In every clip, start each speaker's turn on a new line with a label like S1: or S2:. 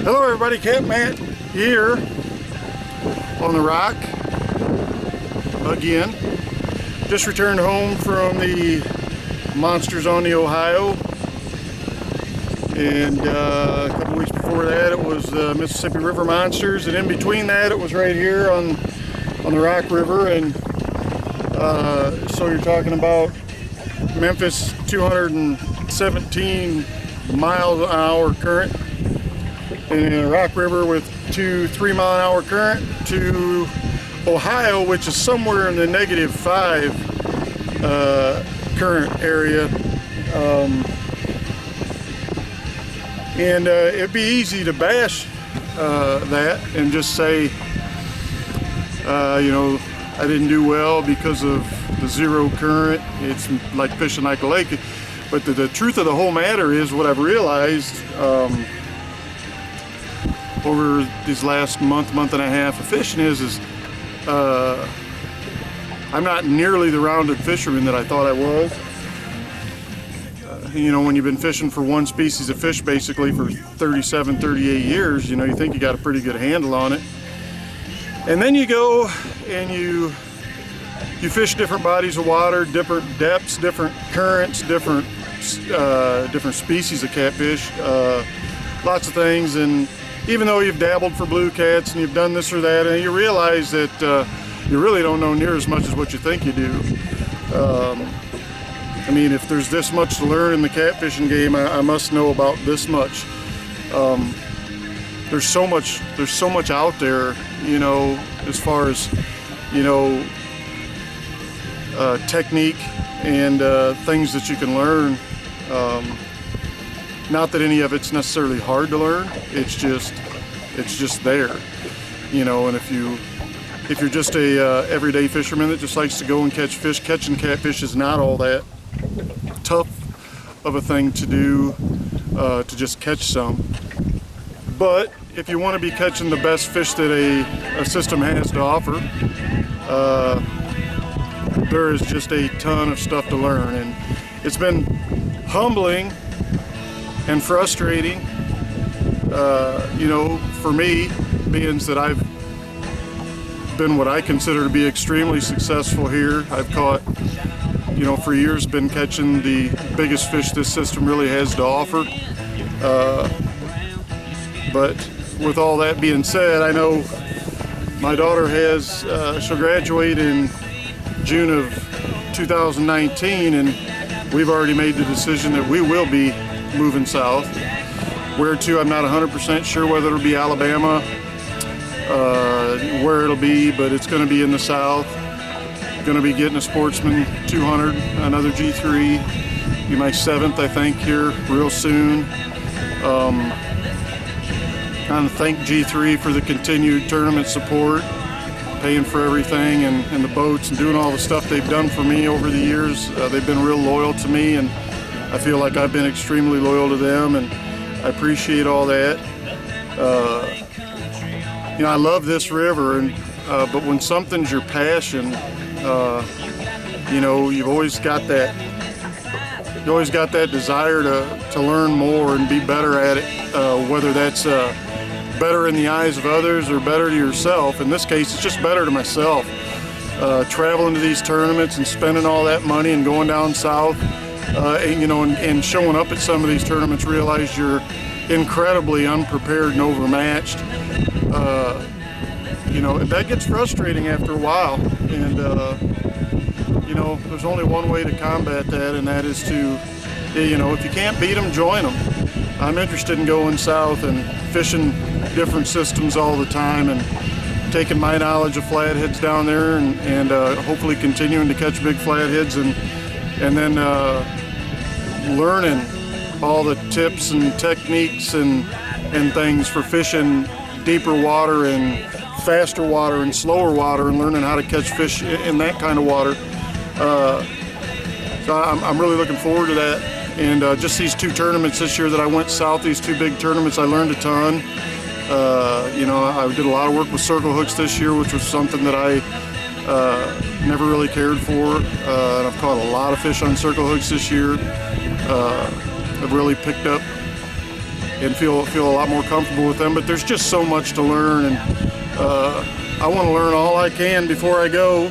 S1: Hello everybody, Catmatt here on the rock again. Just returned home from the Monsters on the Ohio, and a couple weeks before that it was the Mississippi River Monsters, and in between that it was right here on the Rock River. And so you're talking about Memphis 217 miles an hour current, and in a Rock River with 3 mile an hour current to Ohio, which is somewhere in the -5 current area. And it'd be easy to bash that and just say, you know, I didn't do well because of the zero current. It's like fishing like a lake. But the truth of the whole matter is, what I've realized over these last month and a half of fishing is I'm not nearly the rounded fisherman that I thought I was. You know, when you've been fishing for one species of fish basically for 37, 38 years, you know, you think you got a pretty good handle on it. And then you go and you fish different bodies of water, different depths, different currents, different species of catfish, lots of things. And even though you've dabbled for blue cats and you've done this or that, and you realize that you really don't know near as much as what you think you do. I mean, if there's this much to learn in the catfishing game, I must know about this much. There's so much out there, you know, as far as, you know, technique and things that you can learn. Not that any of it's necessarily hard to learn. It's just there, you know. And if you're just a everyday fisherman that just likes to go and catch fish, catching catfish is not all that tough of a thing to do, to just catch some. But if you want to be catching the best fish that a system has to offer, there is just a ton of stuff to learn. And it's been humbling and frustrating, you know, for me, being that I've been what I consider to be extremely successful here. I've caught, you know, for years been catching the biggest fish this system really has to offer. But with all that being said, I know my daughter has, she'll graduate in June of 2019, and we've already made the decision that we will be moving south. Where to, I'm not 100% sure whether it'll be Alabama, where it'll be, but it's going to be in the south. Going to be getting a Sportsman 200, another G3, be my 7th, I think, here real soon. And thank G3 for the continued tournament support, paying for everything, and the boats, and doing all the stuff they've done for me over the years. They've been real loyal to me, and I feel like I've been extremely loyal to them, and I appreciate all that. You know, I love this river, and but when something's your passion, you know, you've always got that desire to learn more and be better at it, whether that's better in the eyes of others or better to yourself. In this case, it's just better to myself. Traveling to these tournaments and spending all that money and going down south, and, you know, and showing up at some of these tournaments, realize you're incredibly unprepared and overmatched. You know, that gets frustrating after a while, and you know, there's only one way to combat that, and that is to, you know, if you can't beat them, join them. I'm interested in going south and fishing different systems all the time, and taking my knowledge of flatheads down there, and hopefully continuing to catch big flatheads, and then learning all the tips and techniques and things for fishing deeper water and faster water and slower water, and learning how to catch fish in that kind of water. So I'm really looking forward to that. And just these 2 tournaments this year that I went south, these 2 big tournaments, I learned a ton. You know, I did a lot of work with circle hooks this year, which was something that I never really cared for. And I've caught a lot of fish on circle hooks this year. I've really picked up and feel a lot more comfortable with them. But there's just so much to learn, and I want to learn all I can before I go.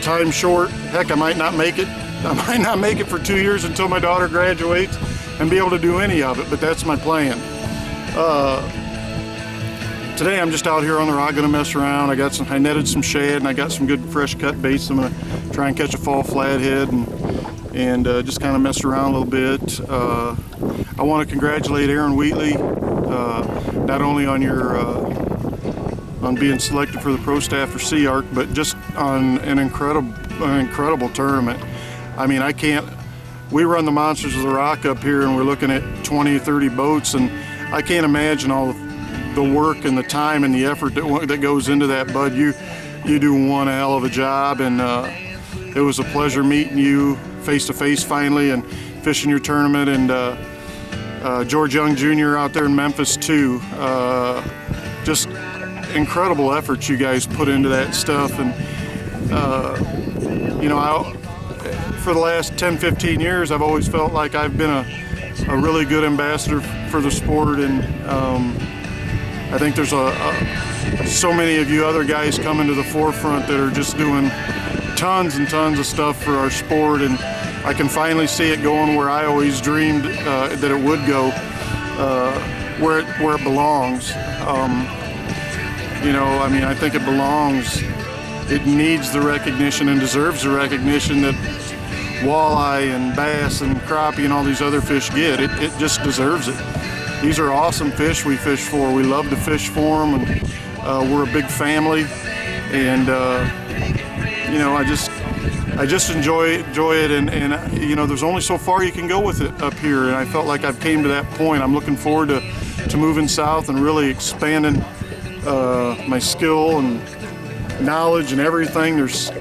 S1: Time's short. Heck, I might not make it. I might not make it for 2 years until my daughter graduates and be able to do any of it, but that's my plan. Today I'm just out here on the rock, gonna mess around. I netted some shad, and I got some good fresh cut baits. I'm gonna try and catch a fall flathead and just kind of mess around a little bit. I want to congratulate Aaron Wheatley, not only on your on being selected for the Pro Staff for Sea Arc, but just on an incredible tournament. I mean, we run the Monsters of the Rock up here, and we're looking at 20, 30 boats, and I can't imagine all the work and the time and the effort that goes into that, Bud. You do one hell of a job, and it was a pleasure meeting you face to face finally and fishing your tournament, and George Young Jr. out there in Memphis too. Just incredible efforts you guys put into that stuff, and you know, for the last 10-15 years I've always felt like I've been a really good ambassador for the sport, and I think there's so many of you other guys coming to the forefront that are just doing tons and tons of stuff for our sport, and I can finally see it going where I always dreamed that it would go, where it belongs. You know, I mean, I think it belongs. It needs the recognition and deserves the recognition that walleye and bass and crappie and all these other fish get. It just deserves it. These are awesome fish we fish for. We love to fish for them, and we're a big family. And you know, I just enjoy it. And you know, there's only so far you can go with it up here. And I felt like I've came to that point. I'm looking forward to moving south and really expanding my skill and knowledge and everything. There's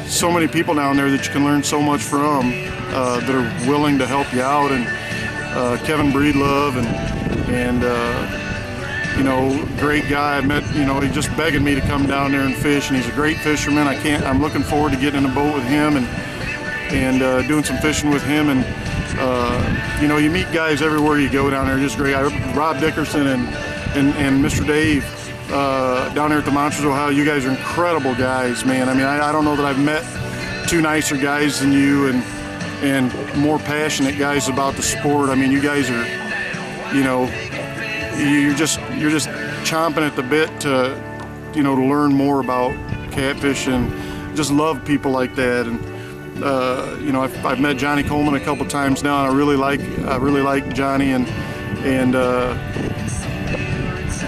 S1: so many people down there that you can learn so much from, that are willing to help you out, and Kevin Breedlove and you know, great guy. I met, you know, he's just begging me to come down there and fish, and he's a great fisherman. I'm looking forward to getting in a boat with him and doing some fishing with him, and you know, you meet guys everywhere you go down there, just great. Rob Dickerson and Mr. Dave down there at the Monsters, Ohio. You guys are incredible guys, man. I mean, I don't know that I've met two nicer guys than you, and more passionate guys about the sport. I mean, you guys are, you know, you're just chomping at the bit to, you know, to learn more about catfish, and just love people like that. And you know, I've met Johnny Coleman a couple times now, and I really like Johnny, and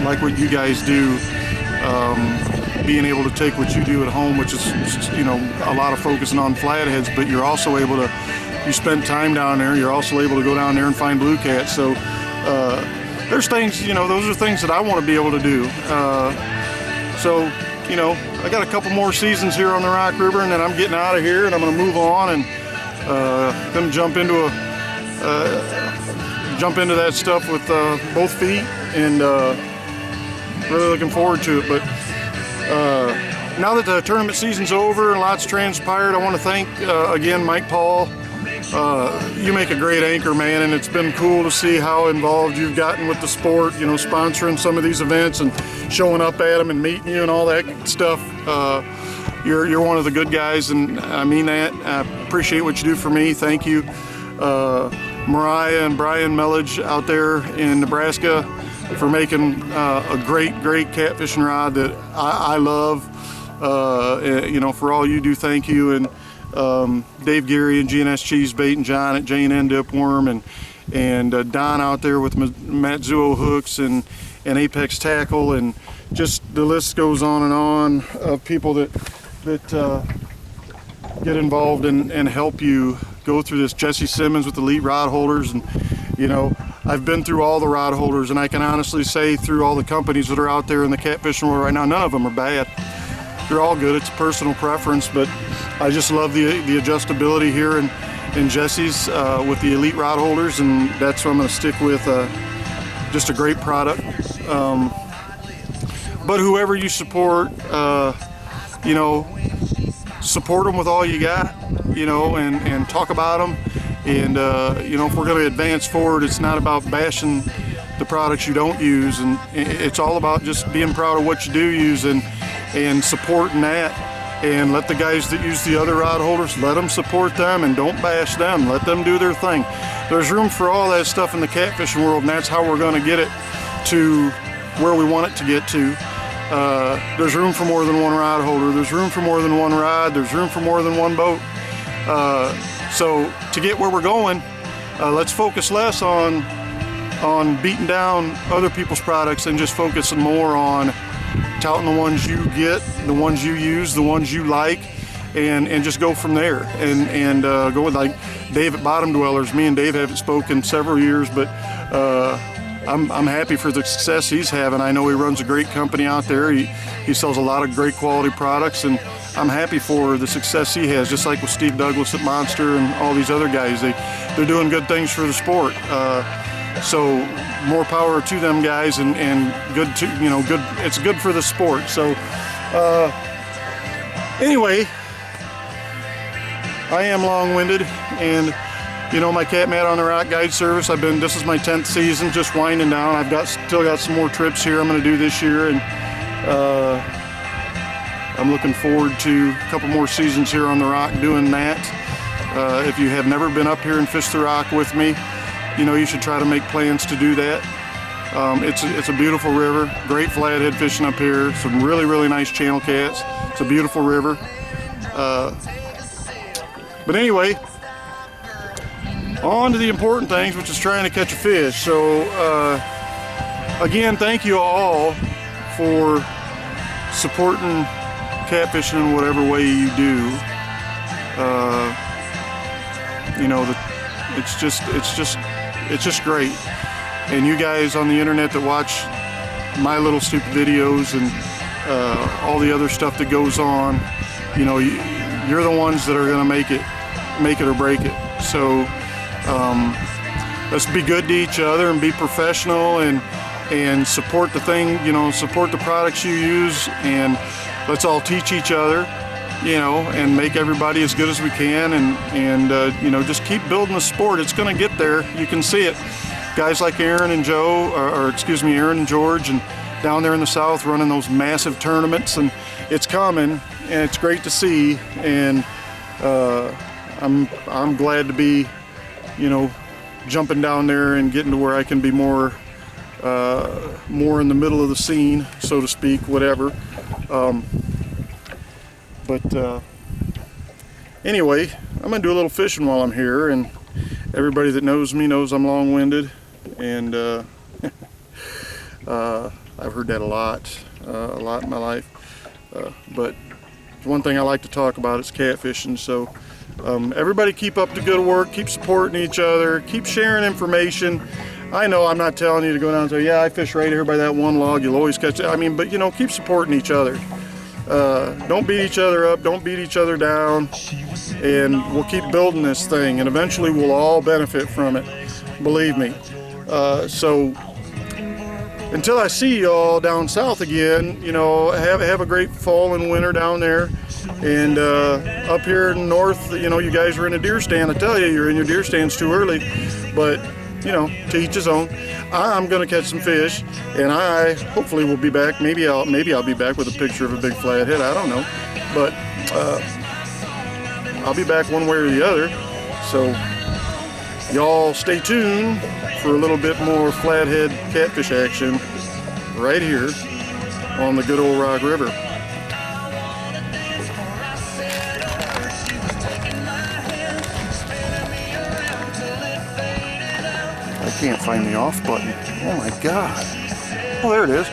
S1: like what you guys do, being able to take what you do at home, which is, you know, a lot of focusing on flatheads, but you're also able to, you spend time down there, you're also able to go down there and find blue cats. So there's things, you know, those are things that I want to be able to do. So, you know, I got a couple more seasons here on the Rock River, and then I'm getting out of here, and I'm going to move on and then jump into that stuff with both feet, and really looking forward to it. But now that the tournament season's over and lots transpired, I want to thank again Mike Paul. You make a great anchor, man, and it's been cool to see how involved you've gotten with the sport, you know, sponsoring some of these events and showing up at them and meeting you and all that stuff. You're one of the good guys, and I mean that. I appreciate what you do for me. Thank you. Mariah and Brian Mellage out there in Nebraska for making a great catfishing rod that I love. You know, for all you do, thank you. And Dave Geary and GNS Cheese Bait, and John at J&N Dipworm, and Don out there with Matt Zuo Hooks and Apex Tackle, and just the list goes on and on of people that get involved and help you go through this. Jesse Simmons with Elite Rod Holders, and you know, I've been through all the rod holders, and I can honestly say through all the companies that are out there in the catfishing world right now, none of them are bad. They're all good. It's personal preference, but I just love the adjustability here in Jesse's with the Elite Rod Holders, and that's what I'm going to stick with. Just a great product. But whoever you support, you know, support them with all you got, you know, and talk about them, And you know, if we're going to advance forward, it's not about bashing the products you don't use, and it's all about just being proud of what you do use and supporting that. And let the guys that use the other rod holders, let them support them and don't bash them. Let them do their thing. There's room for all that stuff in the catfishing world, and that's how we're going to get it to where we want it to get to. There's room for more than one rod holder. There's room for more than one rod. There's room for more than one boat. So to get where we're going, let's focus less on beating down other people's products and just focusing more on touting the ones you get, the ones you use, the ones you like, and just go from there. And go with, like Dave at Bottom Dwellers. Me and Dave haven't spoken several years, but I'm happy for the success he's having. I know he runs a great company out there. He sells a lot of great quality products, and I'm happy for the success he has, just like with Steve Douglas at Monster and all these other guys. They're doing good things for the sport. So more power to them guys, and good to, you know, good. It's good for the sport. So anyway, I am long-winded, and you know, my Catmatt On the Rock guide service, this is my 10th season, just winding down. Still got some more trips here I'm going to do this year, and I'm looking forward to a couple more seasons here on the Rock doing that. If you have never been up here and fished the Rock with me, you know, you should try to make plans to do that. It's a beautiful river, great flathead fishing up here, some really, really nice channel cats. It's a beautiful river. But anyway, on to the important things, which is trying to catch a fish. So again, thank you all for supporting catfishing in whatever way you do. You know, it's just great. And you guys on the internet that watch my little stupid videos and all the other stuff that goes on, you know, you're the ones that are going to make it or break it. So let's be good to each other and be professional and support the thing, you know, support the products you use, and let's all teach each other, you know, and make everybody as good as we can, and you know, just keep building the sport. It's going to get there. You can see it. Guys like Aaron and Joe, or excuse me, Aaron and George, and down there in the South running those massive tournaments, and it's coming, and it's great to see. And I'm glad to be, you know, jumping down there and getting to where I can be more in the middle of the scene, so to speak, whatever. But anyway, I'm gonna do a little fishing while I'm here, and everybody that knows me knows I'm long-winded, and I've heard that a lot in my life. But one thing I like to talk about is catfishing. So everybody keep up the good work, keep supporting each other, keep sharing information. I know I'm not telling you to go down and say, yeah, I fish right here by that one log, you'll always catch it. I mean, but you know, keep supporting each other. Don't beat each other up, don't beat each other down, and we'll keep building this thing, and eventually we'll all benefit from it, believe me. So until I see you all down south again, you know, have a great fall and winter down there. And up here in the north, you know, you guys are in a deer stand. I tell you, you're in your deer stands too early, but you know, to each his own. I'm gonna catch some fish, and I hopefully will be back. Maybe I'll be back with a picture of a big flathead. I don't know, but I'll be back one way or the other. So y'all stay tuned for a little bit more flathead catfish action right here on the good old Rock River. I can't find the off button. Oh my God. Oh, there it is.